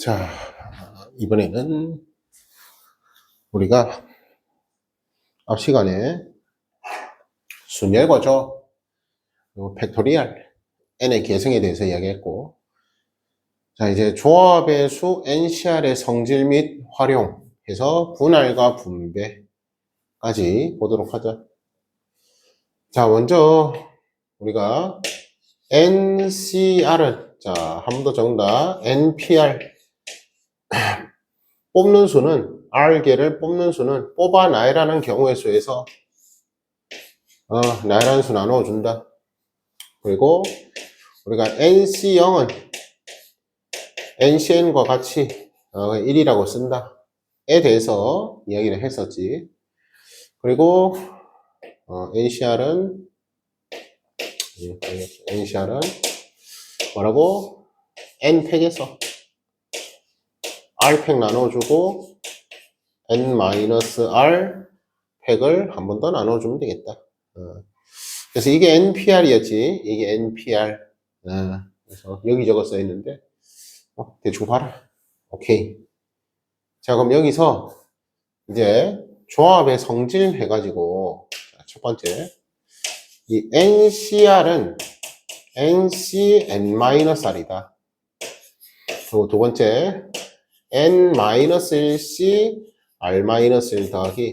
자, 이번에는 우리가 앞 시간에 순열거조, 그리고 팩토리얼, n의 계승에 대해서 이야기했고, 자, 이제 조합의 수 NCR의 성질 및 활용해서 분할과 분배까지 보도록 하자. 자, 먼저 우리가 NCR은, 자, 한 번 더 적는다. NPR. 뽑는 수는, R개를 뽑는 수는 뽑아놔라는 경우의 수에서 나라는 수 나눠준다. 그리고 우리가 NC0은 NCN과 같이 1이라고 쓴다. 에 대해서 이야기를 했었지. 그리고 NCR은 뭐라고? N팩에서 R팩 나눠주고 N-R 팩을 한 번 더 나눠주면 되겠다. 그래서 이게 NPR이었지. 이게 NPR. 그래서 여기저기 써 있는데 대충 봐라. 오케이. 자, 그럼 여기서 이제 조합의 성질 해가지고 첫 번째 이 NCR은 NCN-R이다. 그리고 두 번째 N-1C R-1 더하기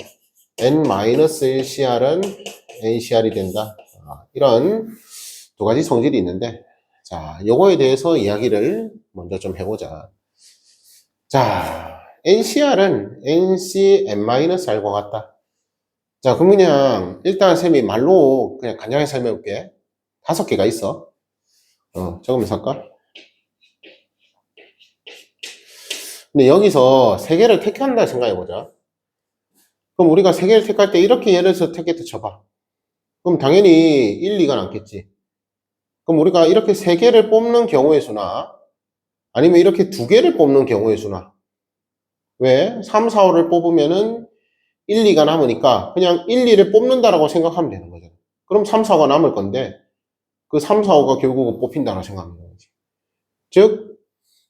N-1CR은 NCR이 된다. 이런 두 가지 성질이 있는데, 자, 요거에 대해서 이야기를 먼저 좀 해보자. 자, NCR은 NCN-R과 같다. 자, 그럼 그냥 일단 쌤이 말로 그냥 간단하게 설명해볼게. 5개가 있어. 적으면서 할까? 근데 여기서 3개를 택한다 생각해보자. 그럼 우리가 3개를 택할 때 이렇게 예를 들어서 택했다 쳐봐. 그럼 당연히 1, 2가 남겠지. 그럼 우리가 이렇게 3개를 뽑는 경우의 수나 아니면 이렇게 2개를 뽑는 경우의 수나 왜? 3, 4, 5를 뽑으면은 1, 2가 남으니까 그냥 1, 2를 뽑는다라고 생각하면 되는 거잖아. 그럼 3, 4, 5가 남을 건데 그 3, 4, 5가 결국은 뽑힌다고 생각하면 되는 거지. 즉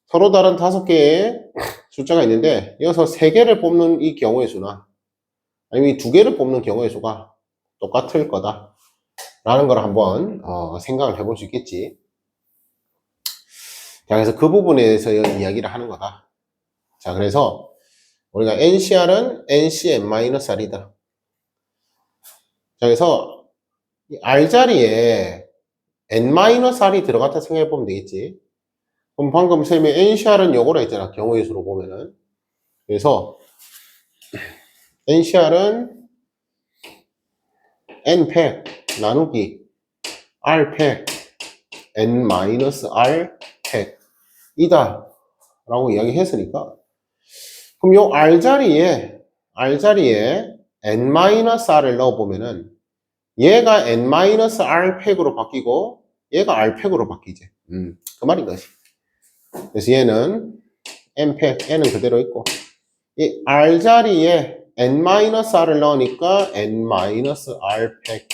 서로 다른 5개의 숫자가 있는데 여기서 3개를 뽑는 이 경우의 수나 아니면 이 2개를 뽑는 경우의 수가 똑같을 거다 라는 걸 한번 생각을 해볼 수 있겠지. 자, 그래서 그 부분에 대해서 이야기를 하는 거다. 자, 그래서 우리가 NCR은 NCN-R이다. 자, 그래서 R 자리에 N-R이 들어갔다 생각해 보면 되겠지. 그럼 방금 쌤이 NCR은 요거라 했잖아. 경우의 수로 보면은. 그래서 NCR은 N팩 나누기 R팩 N-R팩 이다 라고 이야기했으니까 그럼 요 R자리에 N-R을 넣어보면은 얘가 N-R팩으로 바뀌고 얘가 R팩으로 바뀌지. 그 말인 거지. 그래서 얘는 N팩, N은 그대로 있고 이 R자리에 N-R을 넣으니까 N-R팩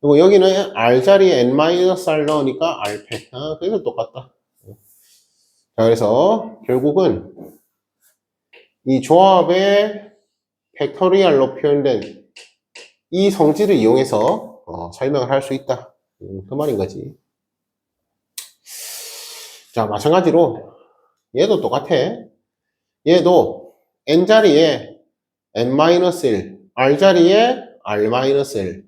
그리고 여기는 R자리에 N-R 넣으니까 R팩 그래서 똑같다. 자, 그래서 결국은 이 조합의 팩토리얼로 표현된 이 성질을 이용해서 설명을 할 수 있다. 그 말인 거지. 자, 마찬가지로 얘도 똑같아. 얘도 N자리에 N-1, R자리에 R-1,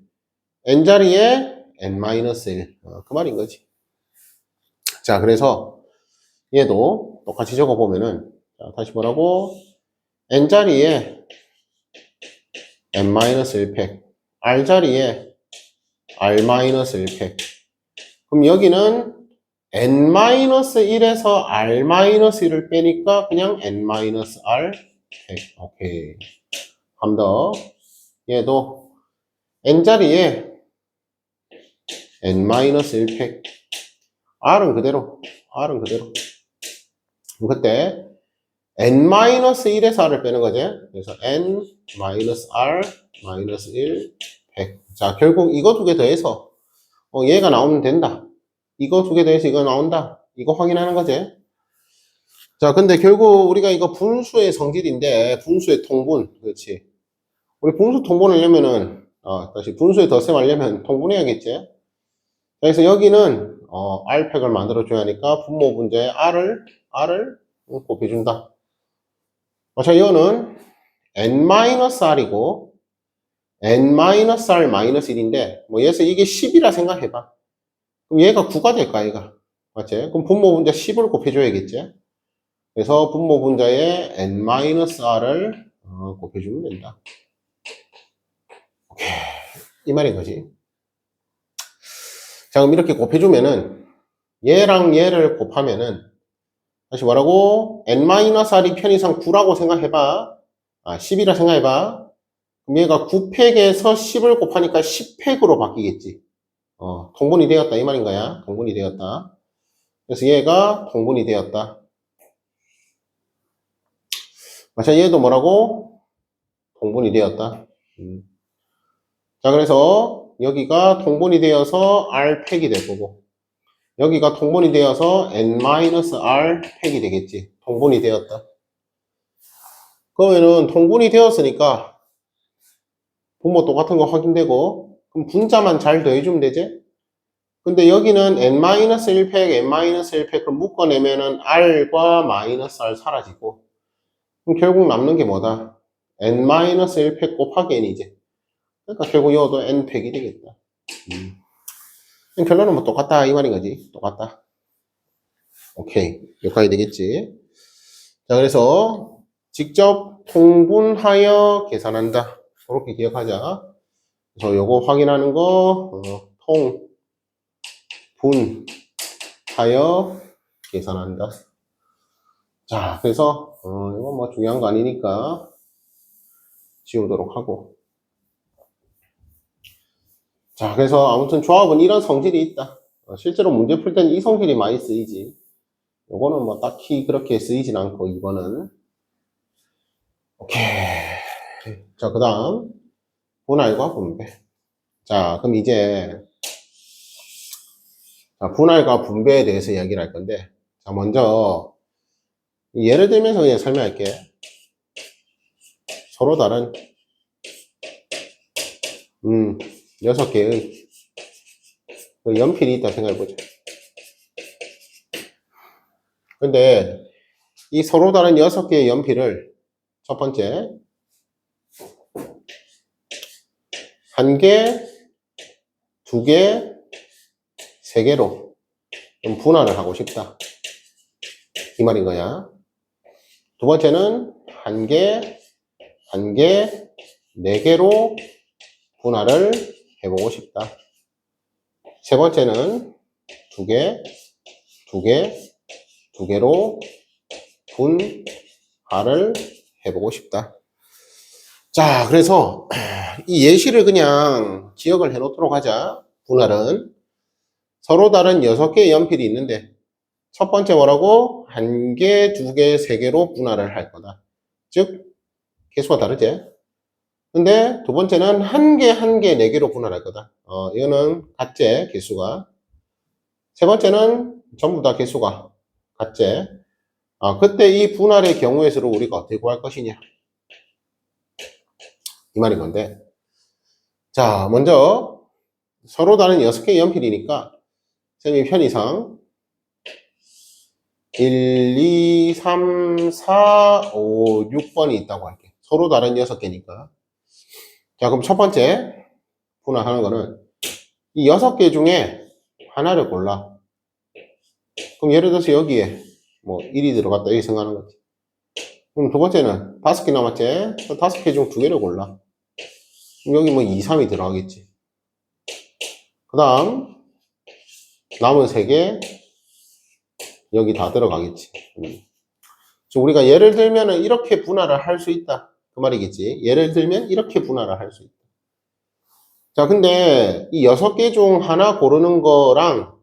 N자리에 N-1 그 말인 거지. 자, 그래서 얘도 똑같이 적어보면은 자, 다시 뭐라고? N자리에 N-1팩 R자리에 R-1팩 그럼 여기는 N-1에서 R-1을 빼니까 그냥 N-R 팩 오케이. 한 번 더 얘도 N자리에 N-1팩 R은 그대로 그럼 그때 N-1에서 R을 빼는 거지. 그래서 N-R-1 100. 자, 결국 이거 2개 더해서 얘가 나오면 된다. 이거 2개 더해서 이거 나온다. 이거 확인하는 거지. 자, 근데 결국 우리가 이거 분수의 성질인데, 분수의 통분. 그렇지. 우리 분수 통분하려면은, 다시 분수의 덧셈 하려면 통분해야겠지. 그래서 여기는, R팩을 만들어줘야 하니까 분모 분자에 R을 곱해준다. 자, 이거는 N-R이고, N-R-1인데, 뭐, 얘에서 이게 10이라 생각해봐. 그럼 얘가 9가 될까, 얘가? 맞지? 그럼 분모 분자 10을 곱해줘야겠지? 그래서 분모 분자에 N-R을 곱해주면 된다. 오케이. 이 말인 거지. 자, 그럼 이렇게 곱해주면은, 얘랑 얘를 곱하면은, 다시 뭐라고? N-R이 편의상 9라고 생각해봐. 10이라 생각해봐. 그럼 얘가 9팩에서 10을 곱하니까 10팩으로 바뀌겠지. 통분이 되었다. 이 말인 거야. 통분이 되었다. 그래서 얘가 통분이 되었다. 자, 얘도 뭐라고? 통분이 되었다. 자, 그래서 여기가 통분이 되어서 R팩이 될 거고, 여기가 통분이 되어서 N-R 팩이 되겠지. 통분이 되었다. 그러면은 통분이 되었으니까 분모 똑같은 거 확인되고, 그럼 분자만 잘 더해주면 되지? 근데 여기는 N-1팩, N-1팩을 묶어내면은 R과 마이너스 R 사라지고, 그럼 결국 남는 게 뭐다? N-1팩 곱하기 N이지. 그러니까 결국 이것도 N팩이 되겠다. 결론은 뭐 똑같다 이 말인 거지. 똑같다. 오케이. 여기까지 되겠지. 자, 그래서 직접 통분하여 계산한다. 그렇게 기억하자. 그래서 요거 확인하는 거 통분하여 계산한다. 자, 그래서 이건 뭐 중요한 거 아니니까 지우도록 하고. 자, 그래서 아무튼 조합은 이런 성질이 있다. 실제로 문제 풀 때는 이 성질이 많이 쓰이지. 요거는 뭐 딱히 그렇게 쓰이진 않고, 이거는. 오케이. 자, 그 다음 분할과 분배. 자, 그럼 이제 분할과 분배에 대해서 이야기를 할 건데, 자, 먼저 예를 들면서 그냥 설명할게. 서로 다른 6개의 연필이 있다 생각해보자. 근데 이 서로 다른 6개의 연필을 첫 번째 1개, 2개, 3개로 분할을 하고 싶다. 이 말인 거야. 두 번째는 1개, 4개로 분할을 해보고 싶다. 세 번째는 2개, 2개로 분할을 해보고 싶다. 자, 그래서 이 예시를 그냥 기억을 해 놓도록 하자. 분할은 서로 다른 6개의 연필이 있는데, 첫 번째 뭐라고? 1개, 2개, 3개로 분할을 할 거다. 즉 개수가 다르지? 근데 두 번째는 1개, 4개로 분할할 거다. 이거는 같지, 개수가. 세 번째는 전부 다 개수가 같지. 그때 이 분할의 경우에서로 우리가 어떻게 구할 것이냐. 이 말인 건데. 자, 먼저 서로 다른 6개의 연필이니까 선생님 편의상 1, 2, 3, 4, 5, 6번이 있다고 할게. 서로 다른 6개니까. 자, 그럼 첫 번째 분할하는 거는 이 6개 중에 하나를 골라. 그럼 예를 들어서 여기에 뭐 1이 들어갔다 이렇게 생각하는 거지. 그럼 두 번째는 5개 남았지? 5개 중 2개를 골라. 그럼 여기 뭐 2, 3이 들어가겠지. 그 다음 남은 3개 여기 다 들어가겠지. 우리가 예를 들면 이렇게 분할을 할 수 있다. 그 말이겠지. 예를 들면 이렇게 분할을 할 수 있다. 자, 근데 이 6개 중 하나 고르는 거랑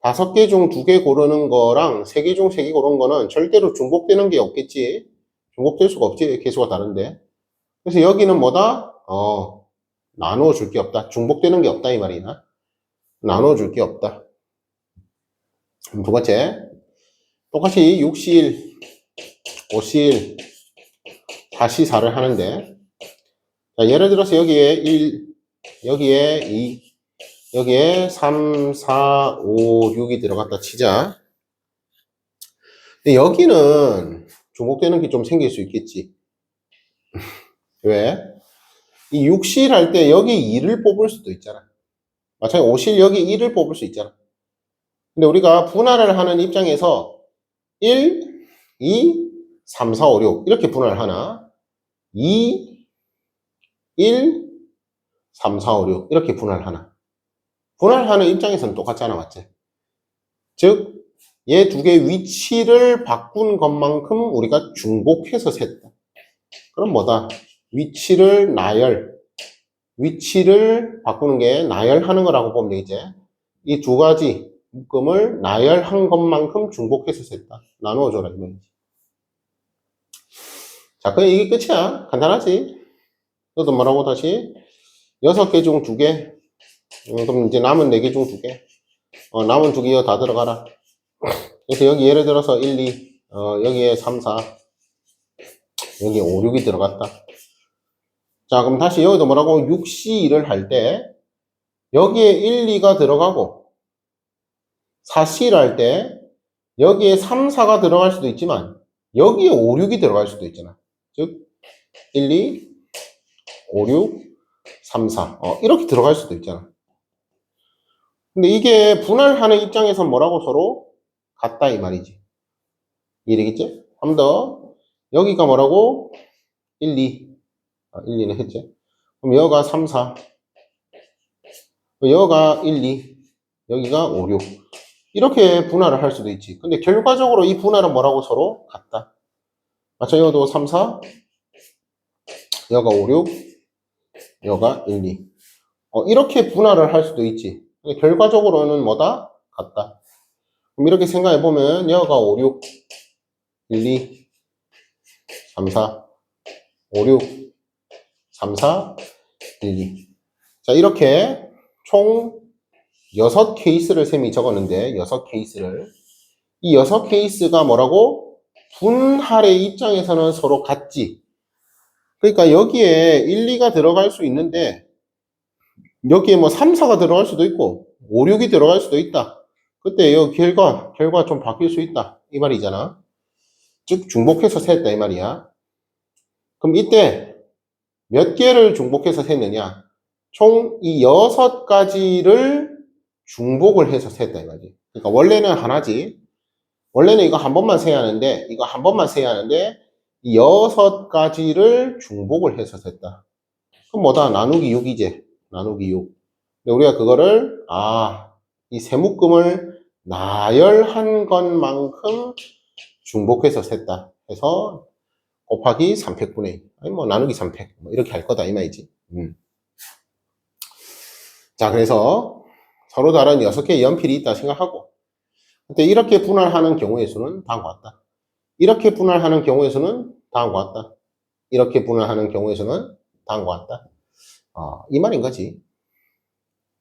5개 중 2개 고르는 거랑 3개 중 3개 고르는 거는 절대로 중복되는 게 없겠지. 중복될 수가 없지. 개수가 다른데. 그래서 여기는 뭐다? 나눠줄 게 없다. 중복되는 게 없다 이 말이나. 나눠줄 게 없다. 두 번째, 똑같이 6, 1, 5C1 4C4를 하는데, 자, 예를 들어서 여기에 1, 여기에 2, 여기에 3, 4, 5, 6이 들어갔다 치자. 근데 여기는 중복되는 게 좀 생길 수 있겠지. 왜? 이 6실 할 때 여기 2를 뽑을 수도 있잖아. 마찬가지로 5실 여기 1을 뽑을 수 있잖아. 근데 우리가 분할을 하는 입장에서 1, 2, 3, 4, 5, 6 이렇게 분할을 하나? 2, 1, 3, 4, 5, 6 이렇게 분할을 하나? 분할하는 입장에서는 똑같잖아, 맞지? 즉, 얘 두 개의 위치를 바꾼 것만큼 우리가 중복해서 셌다. 그럼 뭐다? 위치를 위치를 바꾸는 게 나열하는 거라고 보면 되겠지. 이 두 가지 묶음을 나열한 것만큼 중복해서 셌다. 나누어줘라, 이 말이지. 자, 그럼 이게 끝이야. 간단하지? 너도 뭐라고 다시? 6개 중 2개. 그럼 이제 남은 4개 중 2개. 남은 2개 다 들어가라. 그래서 여기 예를 들어서 1, 2, 여기에 3, 4, 여기에 5, 6이 들어갔다. 자, 그럼 다시 여기도 뭐라고? 6C1을 할 때, 여기에 1, 2가 들어가고, 4C를 할 때, 여기에 3, 4가 들어갈 수도 있지만, 여기에 5, 6이 들어갈 수도 있잖아. 즉, 1, 2, 5, 6, 3, 4. 이렇게 들어갈 수도 있잖아. 근데 이게 분할하는 입장에서 뭐라고 서로? 같다, 이 말이지. 이해되겠지? 한 번 더. 여기가 뭐라고? 1, 2. 1, 2는 했지. 그럼 여기가 3, 4. 여기가 1, 2. 여기가 5, 6. 이렇게 분할을 할 수도 있지. 근데 결과적으로 이 분할은 뭐라고 서로? 같다. 맞죠? 여기도 3, 4. 여기가 5, 6. 여기가 1, 2. 이렇게 분할을 할 수도 있지. 근데 결과적으로는 뭐다? 같다. 그럼 이렇게 생각해보면 여기가 5, 6. 1, 2. 3, 4. 5, 6. 3, 4. 1, 2. 자, 이렇게 총 6케이스를 쌤이 적었는데, 6케이스를. 이 6케이스가 뭐라고? 분할의 입장에서는 서로 같지. 그러니까 여기에 1, 2가 들어갈 수 있는데, 여기에 뭐 3, 4가 들어갈 수도 있고, 5, 6이 들어갈 수도 있다. 그때 이 결과 좀 바뀔 수 있다. 이 말이잖아. 즉, 중복해서 셌다. 이 말이야. 그럼 이때 몇 개를 중복해서 셌느냐? 총 이 6가지를 중복을 해서 셌다. 이 말이지. 그러니까 원래는 하나지. 원래는 이거 한 번만 세야 하는데, 이 6가지를 중복을 해서 셌다. 그럼 뭐다? 나누기 6이지. 나누기 6. 근데 우리가 그거를, 이 세묶음을 나열한 것만큼 중복해서 셌다. 해서 곱하기 3팩분의 2. 아니, 뭐, 나누기 3팩. 뭐 이렇게 할 거다. 이 말이지. 자, 그래서 서로 다른 6개의 연필이 있다 생각하고, 근데 이렇게 분할하는 경우의 수는 다음과 같다. 이렇게 분할하는 경우의 수는 다음과 같다. 이렇게 분할하는 경우의 수는 다음과 같다. 이 말인 거지.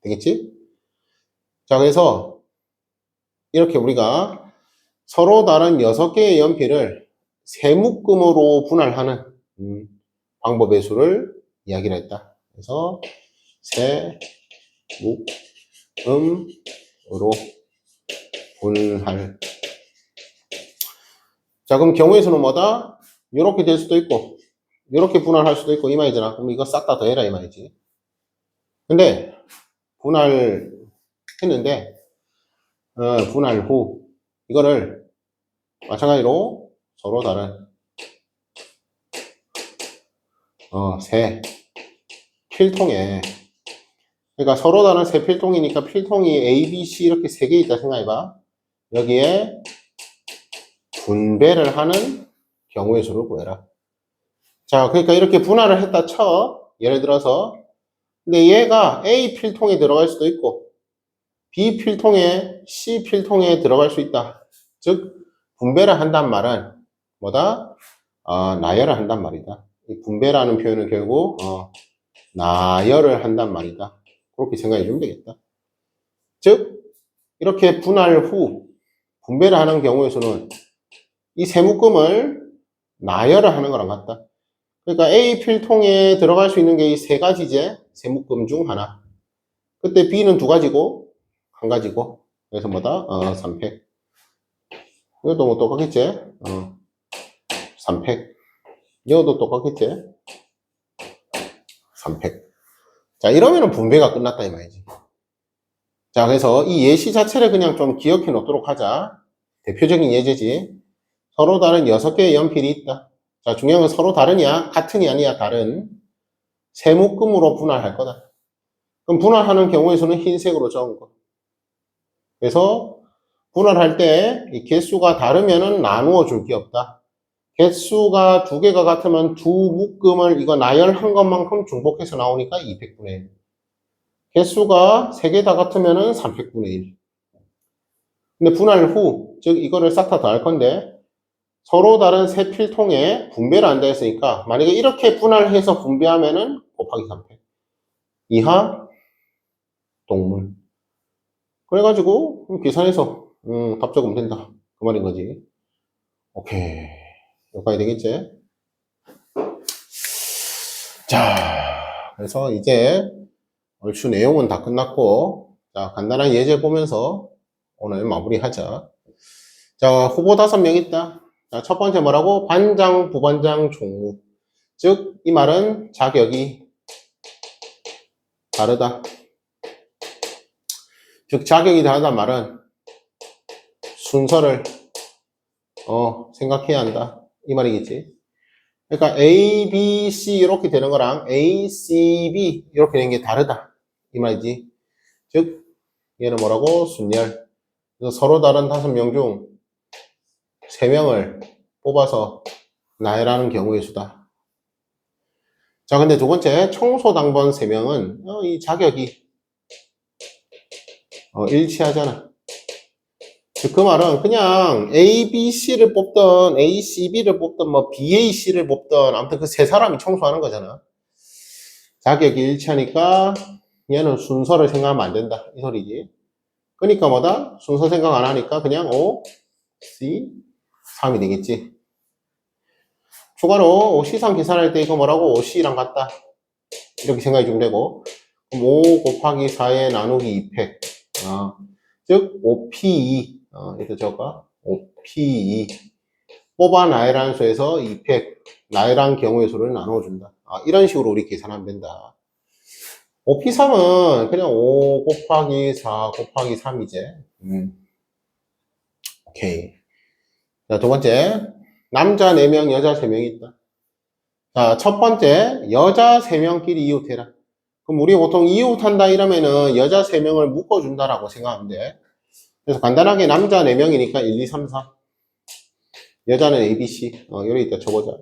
되겠지? 자, 그래서 이렇게 우리가 서로 다른 6개의 연필을 세묶음으로 분할하는 방법의 수를 이야기를 했다. 그래서 세묶음으로 분할. 자, 그럼 경우의 수는 뭐다? 이렇게 될 수도 있고, 이렇게 분할할 수도 있고, 이 말이잖아. 그럼 이거 싹 다 더해라, 이 말이지. 근데, 분할했는데, 분할 후, 이거를 마찬가지로 서로 다른, 세 필통에, 그러니까 서로 다른 세 필통이니까 필통이 A, B, C 이렇게 3개 있다 생각해봐. 여기에 분배를 하는 경우의 수를 구해라. 자, 그러니까 이렇게 분할을 했다 쳐. 예를 들어서. 근데 얘가 A 필통에 들어갈 수도 있고, B 필통에, C 필통에 들어갈 수 있다. 즉, 분배를 한단 말은 뭐다? 나열을 한단 말이다. 이 분배라는 표현은 결국, 나열을 한단 말이다. 그렇게 생각해 주면 되겠다. 즉, 이렇게 분할 후, 분배를 하는 경우의 수는 이 세 묶음을 나열을 하는 거랑 같다. 그러니까 A 필통에 들어갈 수 있는 게 이 세 가지제, 세 묶음 중 하나. 그때 B는 두 가지고, 한 가지고. 그래서 뭐다? 3팩. 이것도 뭐 똑같겠지? 3팩. 이것도 똑같겠지? 3팩. 자, 이러면은 분배가 끝났다, 이 말이지. 자, 그래서 이 예시 자체를 그냥 좀 기억해 놓도록 하자. 대표적인 예제지. 서로 다른 6개의 연필이 있다. 자, 중요한 건 서로 다르냐, 같으냐, 아니야, 다른. 세 묶음으로 분할할 거다. 그럼 분할하는 경우의 수는 흰색으로 적은 거. 그래서 분할할 때 이 개수가 다르면은 나누어 줄 게 없다. 개수가 두 개가 같으면 두 묶음을 이거 나열한 것만큼 중복해서 나오니까 200분의 1. 개수가 세 개 다 같으면은 300분의 1. 근데 분할 후, 즉 이거를 싹 다 더할 건데 서로 다른 세 필통에 분배를 안 되었으니까 만약에 이렇게 분할해서 분배하면은 곱하기 3팩. 이하 동물. 그래가지고 계산해서 답 적으면 된다. 그 말인 거지. 오케이. 여기까지 되겠지? 자, 그래서 이제 얼추 내용은 다 끝났고, 자, 간단한 예제 보면서 오늘 마무리하자. 자, 후보 5명 있다. 자, 첫 번째 뭐라고? 반장, 부반장, 총무. 즉, 이 말은 자격이 다르다. 즉, 자격이 다르단 말은 순서를 생각해야 한다. 이 말이겠지. 그러니까 A, B, C 이렇게 되는 거랑 A, C, B 이렇게 되는 게 다르다. 이 말이지. 즉, 얘는 뭐라고? 순열. 그래서 서로 다른 5명 중 3명을 뽑아서 나열하는 경우의 수다. 자, 근데 두 번째, 청소당번 3명은 이 자격이 일치하잖아. 즉, 그 말은 그냥 A, B, C를 뽑던 A, C, B를 뽑던 뭐 B, A, C를 뽑던 아무튼 그 세 사람이 청소하는 거잖아. 자격이 일치하니까 얘는 순서를 생각하면 안 된다. 이 소리지. 그러니까 뭐다? 순서 생각 안 하니까 그냥 O, C, 3이 되겠지. 추가로 C상 계산할 때 이거 뭐라고? OC랑 같다. 이렇게 생각해 주면 되고. 그럼 5 곱하기 4에 나누기 2팩. 즉, OP2. 이렇게 적어. OP2. 뽑아 나열한 수에서 2팩. 나열한 경우의 수를 나눠준다. 이런 식으로 우리 계산하면 된다. OP3은 그냥 5 곱하기 4 곱하기 3이제. 오케이. 자, 두 번째. 남자 4명, 여자 3명이 있다. 자, 첫 번째. 여자 3명끼리 이웃해라. 그럼 우리 보통 이웃한다 이러면은 여자 3명을 묶어준다라고 생각하면 돼. 그래서 간단하게 남자 4명이니까 1, 2, 3, 4. 여자는 A, B, C. 요리 이따 쳐보자.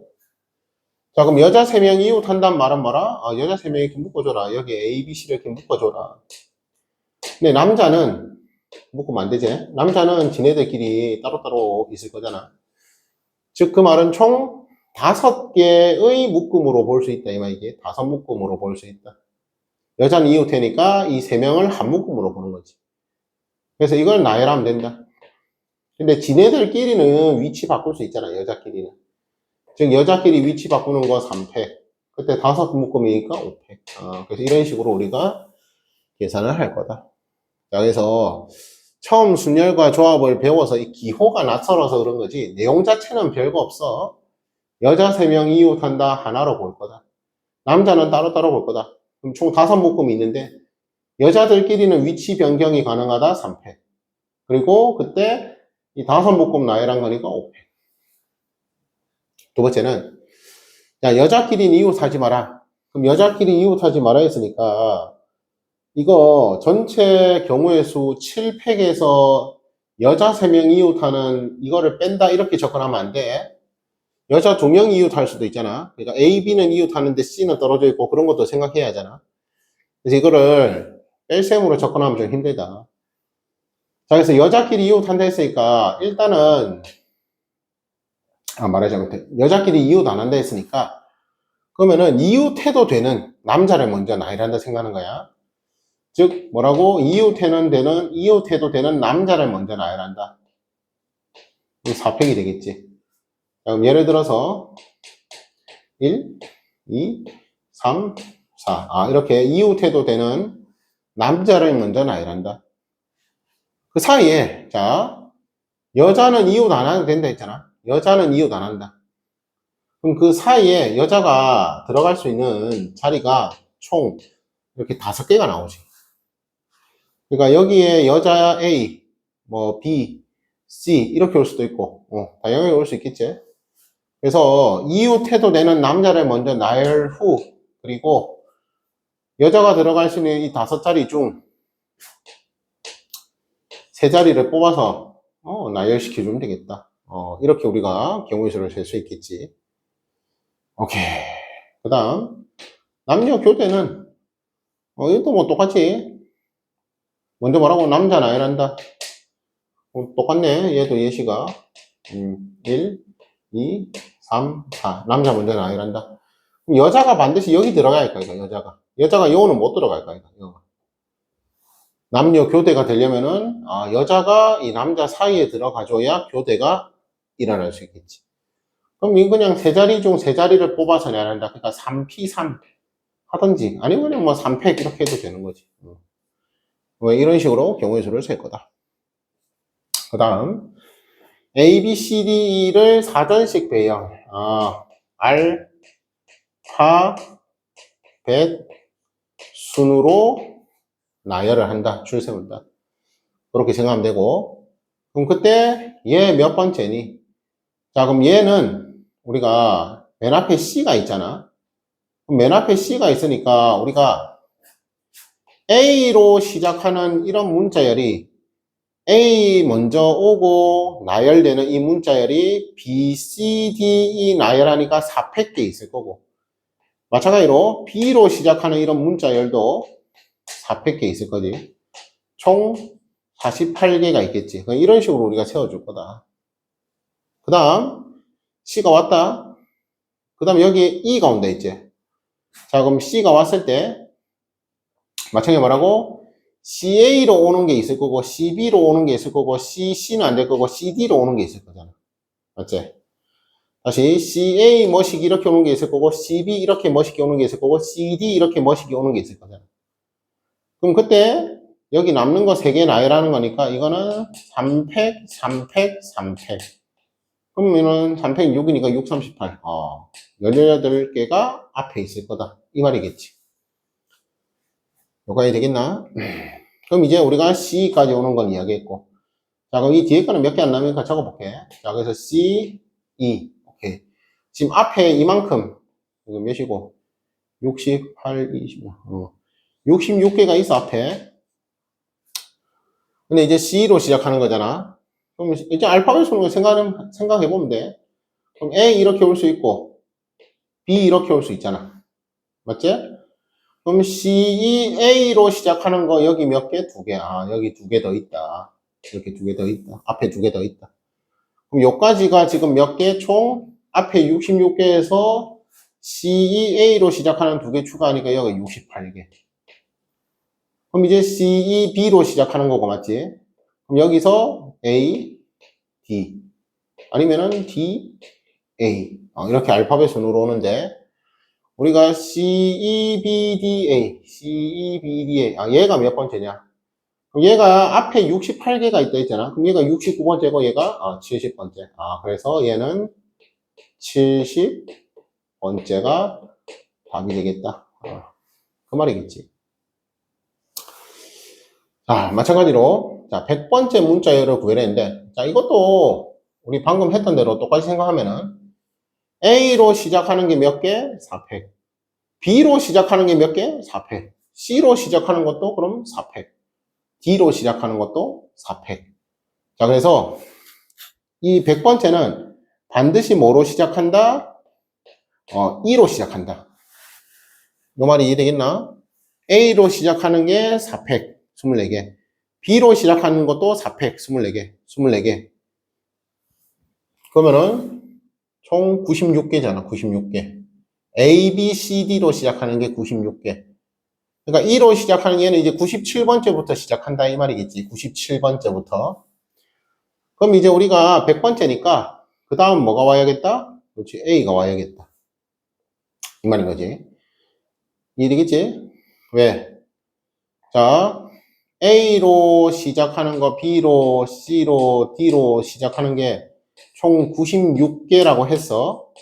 자, 그럼 여자 3명 이웃한다는 말은 뭐라? 여자 3명 이렇게 묶어줘라. 여기 A, B, C를 이렇게 묶어줘라. 근데 남자는 묶으면 안 되지? 남자는 지네들끼리 따로따로 있을 거잖아. 즉, 그 말은 총 5개의 묶음으로 볼 수 있다. 이 말이지. 5묶음으로 볼 수 있다. 여자는 이웃이니까 이 3명을 한 묶음으로 보는 거지. 그래서 이걸 나열하면 된다. 근데 지네들끼리는 위치 바꿀 수 있잖아. 여자끼리는. 즉 여자끼리 위치 바꾸는 거 3팩. 그때 5묶음이니까 5팩. 그래서 이런 식으로 우리가 계산을 할 거다. 자, 그래서 처음 순열과 조합을 배워서 이 기호가 낯설어서 그런 거지 내용 자체는 별거 없어. 여자 3명 이웃한다 하나로 볼 거다. 남자는 따로따로 볼 거다. 그럼 총 5묶음이 있는데 여자들끼리는 위치 변경이 가능하다 3팩. 그리고 그때 이 5묶음 나열한 거니까 5팩. 두 번째는 야, 여자끼리 이웃하지 마라. 그럼 여자끼리 이웃하지 마라 했으니까 이거 전체 경우의 수 7팩에서 여자 3명 이웃하는 이거를 뺀다 이렇게 접근하면 안 돼. 여자 2명 이웃할 수도 있잖아. 그러니까 A, B는 이웃하는데 C는 떨어져 있고 그런 것도 생각해야 하잖아. 그래서 이거를 뺄셈으로 접근하면 좀 힘들다. 자, 그래서 여자끼리 이웃한다 했으니까 일단은 말하지 못해. 여자끼리 이웃 안 한다 했으니까 그러면은 이웃해도 되는 남자를 먼저 나열한다 생각하는 거야. 즉 뭐라고? 이웃해도 되는 남자를 먼저 나열한다. 이 4팩이 되겠지. 그럼 예를 들어서 1, 2, 3, 4. 아, 이렇게 이웃해도 되는 남자를 먼저 나열한다. 그 사이에, 자, 여자는 이웃 안 해도 된다 했잖아. 여자는 이웃 안 한다. 그럼 그 사이에 여자가 들어갈 수 있는 자리가 총 이렇게 5개가 나오지. 그러니까 여기에 여자 A, 뭐 B, C 이렇게 올 수도 있고, 다양하게 올 수 있겠지. 그래서 이웃해도 되는 남자를 먼저 나열 후, 그리고 여자가 들어갈 수 있는 이 5자리 중 3자리를 뽑아서 나열시켜주면 되겠다. 이렇게 우리가 경우의 수를 셀 수 있겠지. 오케이. 그 다음 남녀 교대는 이것도 뭐 똑같이 먼저 뭐라고 남자 나열한다. 똑같네. 얘도 예시가 1, 2, 3, 4 남자 먼저 나열한다. 그럼 여자가 반드시 여기 들어가야 할까 이거 여자가 요는 못 들어갈 거야 이거. 남녀 교대가 되려면은 여자가 이 남자 사이에 들어가줘야 교대가 일어날 수 있겠지. 그럼 이 그냥 3자리 중 3자리를 뽑아서 내야 한다. 그러니까 3P3 하든지 아니면 그냥 뭐 3팩 이렇게 해도 되는 거지. 왜 이런 식으로 경우의 수를 셀 거다. 그 다음 A, B, C, D를 사전식 배형 알, 파, 벳 순으로 나열을 한다. 줄 세운다. 그렇게 생각하면 되고 그럼 그때 얘 몇 번째니? 자 그럼 얘는 우리가 맨 앞에 C가 있잖아. 그럼 맨 앞에 C가 있으니까 우리가 A로 시작하는 이런 문자열이 A 먼저 오고 나열되는 이 문자열이 B, C, D, E 나열하니까 4팩 돼 있을 거고 마찬가지로 B로 시작하는 이런 문자열도 4팩 돼 있을 거지. 총 48개가 있겠지. 이런 식으로 우리가 세워줄 거다. 그 다음 C가 왔다. 그 다음 여기에 E가 온다 있지. 자 그럼 C가 왔을 때 마찬가지로 뭐라고? CA로 오는 게 있을 거고 CB로 오는 게 있을 거고 CC는 안 될 거고 CD로 오는 게 있을 거잖아. 맞지? 다시 CA 머식 이렇게 오는 게 있을 거고 CB 이렇게 멋있게 오는 게 있을 거고 CD 이렇게 멋있게 오는 게 있을 거잖아. 그럼 그때 여기 남는 거 3개 나열하는 거니까 이거는 3팩, 3팩, 3팩. 그럼 이거는 3팩 6이니까 6, 38. 18개가 앞에 있을 거다. 이 말이겠지. 요까지 되겠나? 그럼 이제 우리가 C까지 오는 건 이야기했고. 자, 그럼 이 뒤에 거는 몇 개 안 남으니까 적어볼게. 자, 그래서 C, E. 오케이. 지금 앞에 이만큼, 이거 몇이고? 68, 25. 66개가 있어, 앞에. 근데 이제 C로 시작하는 거잖아. 그럼 이제 알파벳 수는 생각해보면 돼. 그럼 A 이렇게 올 수 있고, B 이렇게 올 수 있잖아. 맞지? 그럼 CEA로 시작하는 거 여기 몇 개? 2개. 여기 2개 더 있다. 이렇게 2개 더 있다. 앞에 2개 더 있다. 그럼 요까지가 지금 몇 개? 총 앞에 66개에서 CEA로 시작하는 2개 추가하니까 여기 68개. 그럼 이제 CEB로 시작하는 거고 맞지? 그럼 여기서 A, D 아니면은 D, A 이렇게 알파벳 순으로 오는데 우리가 CEBDA, CEBDA 얘가 몇 번째냐? 그럼 얘가 앞에 68개가 있다 했잖아. 그럼 얘가 69번째고 얘가 70번째. 그래서 얘는 70번째가 답이 되겠다. 그 말이겠지. 자, 마찬가지로, 자, 100번째 문자열을 구해냈는데, 자, 이것도 우리 방금 했던 대로 똑같이 생각하면은, A로 시작하는 게 몇 개? 4팩. B로 시작하는 게 몇 개? 4팩. C로 시작하는 것도 그럼 4팩. D로 시작하는 것도 4팩. 자, 그래서 이 100번째는 반드시 뭐로 시작한다? E로 시작한다. 이 말이 이해되겠나? A로 시작하는 게 4팩, 24개. B로 시작하는 것도 4팩, 24개, 24개. 그러면은 총 96개잖아, 96개. A, B, C, D로 시작하는 게 96개. 그러니까 E로 시작하는 얘는 이제 97번째부터 시작한다 이 말이겠지. 97번째부터. 그럼 이제 우리가 100번째니까 그 다음 뭐가 와야겠다? 그렇지, A가 와야겠다. 이 말인 거지. 이해되겠지? 왜? 자, A로 시작하는 거, B로, C로, D로 시작하는 게 총 96개라고 했어.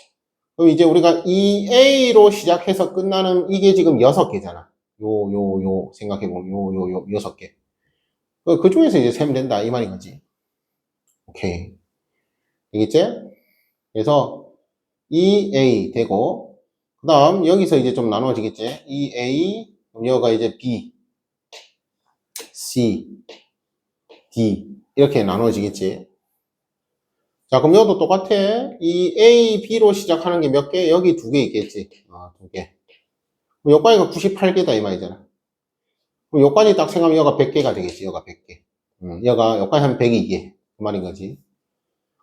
그럼 이제 우리가 이 A로 시작해서 끝나는 이게 지금 6개잖아. 생각해보면 요 6개. 그 중에서 이제 세면 된다. 이 말인 거지. 오케이. 되겠지? 그래서 2A 되고, 그 다음 여기서 이제 좀 나눠지겠지? 2A, 그럼 여기가 이제 B, C, D 이렇게 나눠지겠지? 자, 그럼 여기도 똑같아. 이 A, B로 시작하는 게 몇 개? 여기 2개 있겠지? 2개. 그럼 요까지가 98개다 이 말이잖아. 그럼 요까지 딱 생각하면 여기가 100개가 되겠지? 여기가 100개. 여기가 요까지 하면 102개. 그 말인 거지.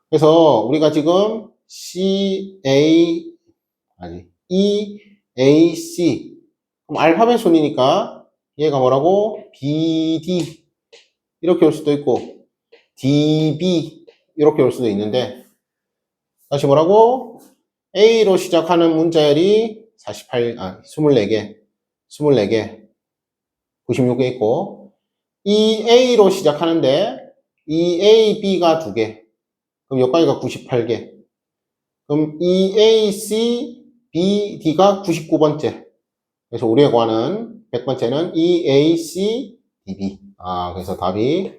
그래서 우리가 지금 E, A, C. 그럼 알파벳 순이니까 얘가 뭐라고? B, D. 이렇게 올 수도 있고, D, B. 이렇게 올 수도 있는데, 다시 뭐라고? A로 시작하는 문자열이 24개, 96개 있고, EA로 시작하는데, EAB가 2개. 그럼 여기까지가 98개. 그럼 EAC, BD가 99번째. 그래서 우리가 구하는 100번째는 EAC, DB. 그래서 답이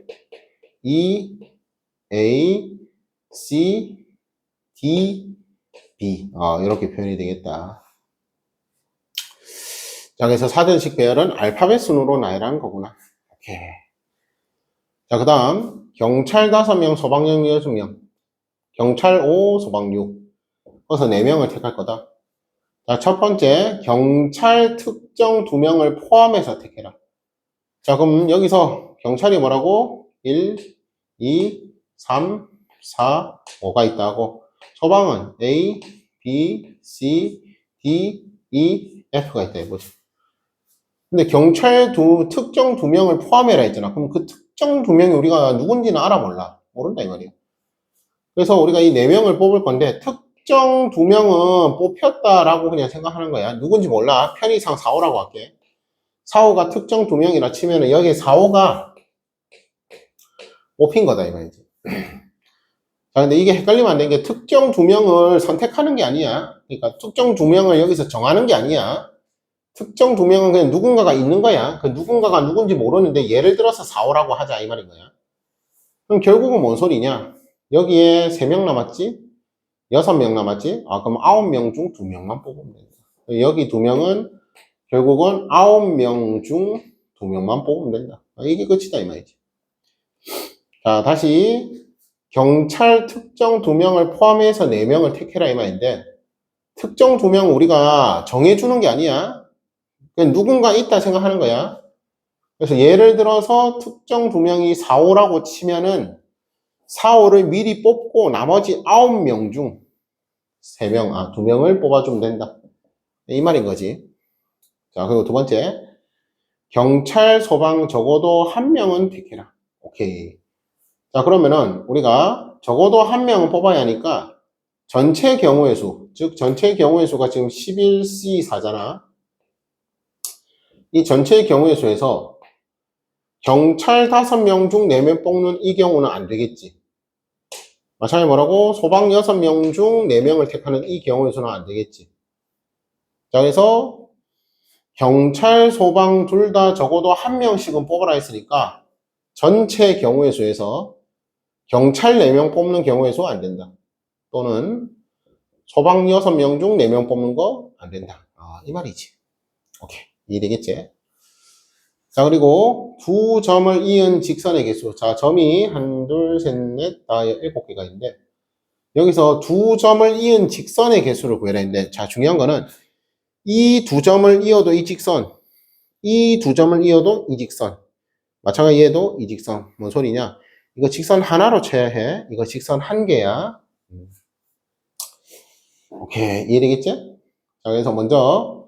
EAC, DB. 이렇게 표현이 되겠다. 자, 그래서 사전식 배열은 알파벳 순으로 나열한 거구나. 오케이. 자, 그 다음, 경찰 5명, 소방관 6명. 경찰 5, 소방 6. 그래서 4명을 택할 거다. 자, 첫 번째, 경찰 특정 2명을 포함해서 택해라. 자, 그럼 여기서 경찰이 뭐라고? 1, 2, 3, 4, 5가 있다고. 소방은 A, B, C, D, E, F가 있다 이거지. 근데 경찰 특정 2명을 포함해라 했잖아. 그럼 그 특정 2명이 우리가 누군지는 알아 몰라? 모른다 이 말이야. 그래서 우리가 이 4명을 뽑을 건데 특정 2명은 뽑혔다라고 그냥 생각하는 거야. 누군지 몰라. 편의상 4, 5라고 할게. 4, 5가 특정 2명이라 치면은 여기 4, 5가 뽑힌 거다 이 말이지. 자, 근데 이게 헷갈리면 안 되는 게 특정 2명을 선택하는 게 아니야. 그러니까 특정 2명을 여기서 정하는 게 아니야. 특정 2명은 그냥 누군가가 있는 거야. 그 누군가가 누군지 모르는데 예를 들어서 4, 5라고 하자 이 말인 거야. 그럼 결국은 뭔 소리냐? 여기에 3명 남았지? 6명 남았지? 그럼 9명 중 2명만 뽑으면 된다. 여기 2명은 결국은 9명 중 2명만 뽑으면 된다. 이게 끝이다 이 말이지. 자, 다시 경찰 특정 2명을 포함해서 4명을 택해라 이 말인데 특정 2명 우리가 정해주는 게 아니야. 그냥 누군가 있다 생각하는 거야. 그래서 예를 들어서 특정 2명이 4, 5라고 치면은 4, 5를 미리 뽑고 나머지 9명 중 3명, 2명을 뽑아주면 된다. 이 말인 거지. 자, 그리고 두 번째. 경찰, 소방 적어도 1명은 택해라. 오케이. 자, 그러면은 우리가 적어도 1명은 뽑아야 하니까 전체 경우의 수, 즉 전체 경우의 수가 지금 11C4잖아. 이 전체 경우의 수에서 경찰 5명 중 4명 뽑는 이 경우는 안 되겠지. 마찬가지로 뭐라고? 소방 6명 중 4명을 택하는 이 경우의 수는 안 되겠지. 자, 그래서 경찰, 소방 둘 다 적어도 1명씩은 뽑아라 했으니까 전체 경우의 수에서 경찰 4명 뽑는 경우의 수 안 된다. 또는 소방 6명 중 4명 뽑는 거 안 된다. 이 말이지. 오케이. 이해되겠지? 자, 그리고 두 점을 이은 직선의 개수. 자, 점이 1, 2, 3, 4, 5, 7개가 있는데 여기서 두 점을 이은 직선의 개수를 구해라 했는데 자, 중요한 거는 이 두 점을 이어도 이 직선, 이 두 점을 이어도 이 직선. 마찬가지 얘도 이 직선. 뭔 소리냐? 이거 직선 하나로 쳐야 해. 이거 직선 한 개야. 오케이. 이해되겠지? 자, 그래서 먼저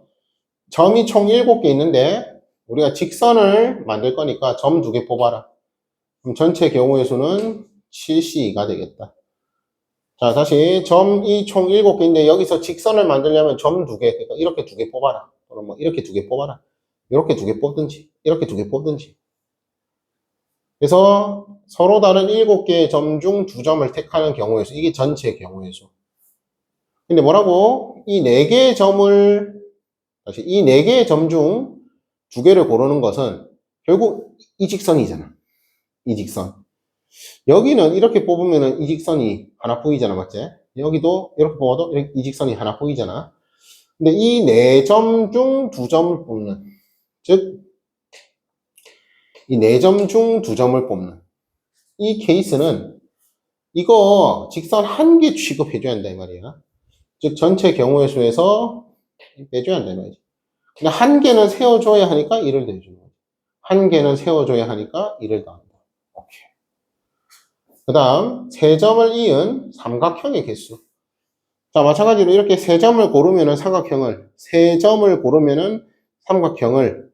점이 총 7개 있는데 우리가 직선을 만들 거니까 점 2개 뽑아라. 그럼 전체 경우의 수는 7C2가 되겠다. 자, 다시 점이 총 7개인데 여기서 직선을 만들려면 점 2개, 그러니까 이렇게 2개 뽑아라. 또는 뭐 이렇게 2개 뽑아라. 이렇게 2개 뽑든지, 이렇게 2개 뽑든지. 그래서 서로 다른 7개의 점 중 2점을 택하는 경우의 수. 이게 전체 경우의 수. 근데 뭐라고? 이 4개의 점을, 다시 이 4개의 점 중 2개를 고르는 것은 결국 이 직선이잖아. 이 직선. 여기는 이렇게 뽑으면은 이 직선이 하나 보이잖아, 맞지? 여기도 이렇게 뽑아도 이 직선이 하나 보이잖아. 근데 이 4점 중 2점을 뽑는, 즉, 이 4점 중 2점을 뽑는 이 케이스는 이거 직선 한 개 취급해줘야 한다, 이 말이야. 즉, 전체 경우의 수에서 빼줘야 한다, 이 말이지. 근데 한 개는 세워줘야 하니까 1을 더해주는 거지. 한 개는 세워줘야 하니까 1을 더한다. 오케이. 그 다음, 3점을 이은 삼각형의 개수. 자, 마찬가지로 이렇게 3점을 고르면은 삼각형을, 3점을 고르면은 삼각형을,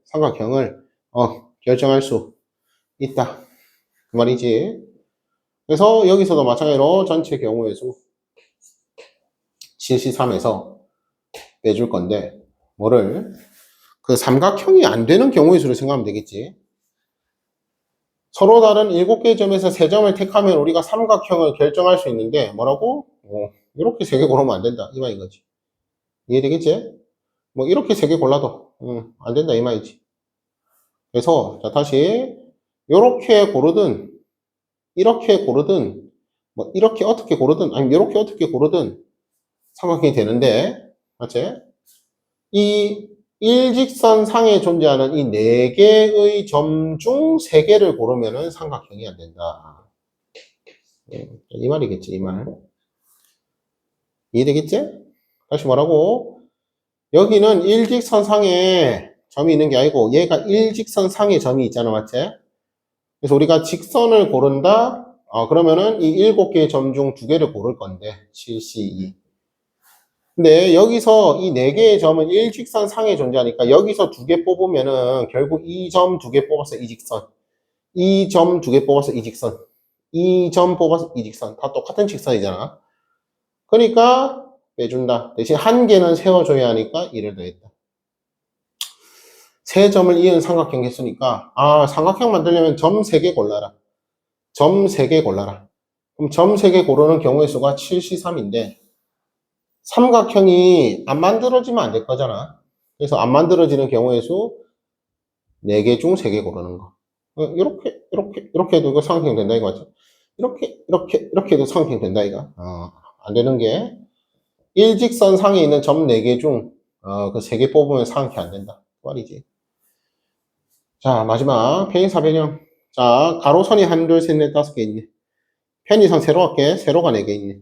결정할 수 있다. 그 말이지. 그래서 여기서도 마찬가지로 전체 경우의 수 73에서 빼줄 건데, 뭐를? 그 삼각형이 안 되는 경우의 수를 생각하면 되겠지. 서로 다른 7개의 점에서 3점을 택하면 우리가 삼각형을 결정할 수 있는데, 뭐라고? 이렇게 3개 고르면 안 된다. 이 말인 거지. 이해되겠지? 뭐, 이렇게 3개 골라도, 안 된다. 이 말이지. 그래서, 자, 다시, 이렇게 고르든, 이렇게 고르든, 뭐, 이렇게 어떻게 고르든, 아니면 이렇게 어떻게 고르든 삼각형이 되는데, 맞지? 이 일직선 상에 존재하는 이 4개의 점 중 3개를 고르면은 삼각형이 안 된다. 이 말이겠지, 이 말. 이해되겠지? 다시 뭐라고? 여기는 일직선 상에 점이 있는 게 아니고 얘가 일직선 상에 점이 있잖아, 맞지? 그래서 우리가 직선을 고른다? 그러면은 이 7개의 점 중 2개를 고를 건데 7C2. 근데 여기서 이 4개의 점은 일직선 상에 존재하니까 여기서 2개 뽑으면은 결국 이 점 2개 뽑아서 이 직선, 이 점 2개 뽑아서 이 직선, 이 점 뽑아서 이 직선 다 똑같은 직선이잖아. 그러니까 빼준다. 대신 한 개는 세워줘야 하니까 1을 더했다. 세 점을 이은 삼각형 개수니까 삼각형 만들려면 점 3개 골라라. 점 3개 골라라. 그럼 점 3개 고르는 경우의 수가 7C3인데 삼각형이 안 만들어지면 안 될 거잖아. 그래서 안 만들어지는 경우의 수 4개 중 3개 고르는 거. 이렇게 해도 이거 삼각형 된다 이거 맞죠? 이렇게 해도 삼각형 된다 이거. 안 되는 게 일직선 상에 있는 점 4개 중 그 3개 뽑으면 삼각형 안 된다. 그 말이지. 자, 마지막 편의사변형. 자, 가로선이 1, 2, 3, 4, 5개 있네. 편의선 세로 할게. 세로가 4개 있네.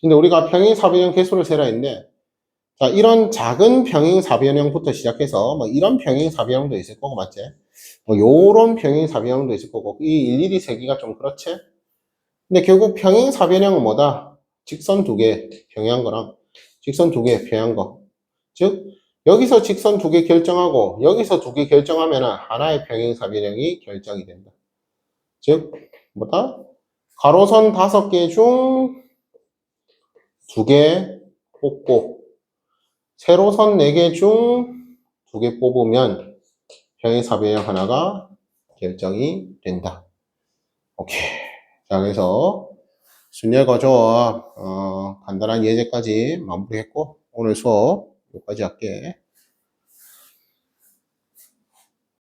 근데 우리가 평행사변형 개수를 세라 했는데 자, 이런 작은 평행사변형부터 시작해서 뭐 이런 평행사변형도 있을 거고 맞지? 뭐 요런 평행사변형도 있을 거고 이 일일이 세기가 좀 그렇지? 근데 결국 평행사변형은 뭐다? 직선 2개 평행한 거랑 직선 2개 평행한 거. 즉 여기서 직선 2개 결정하고 여기서 2개 결정하면 하나의 평행사변형이 결정이 된다. 즉 뭐다? 가로선 5개 중 2개 뽑고 세로선 4개 중 2개 뽑으면 평행사변형 하나가 결정이 된다. 오케이. 자, 그래서 순열 거저 간단한 예제까지 마무리했고 오늘 수업 여기까지 할게.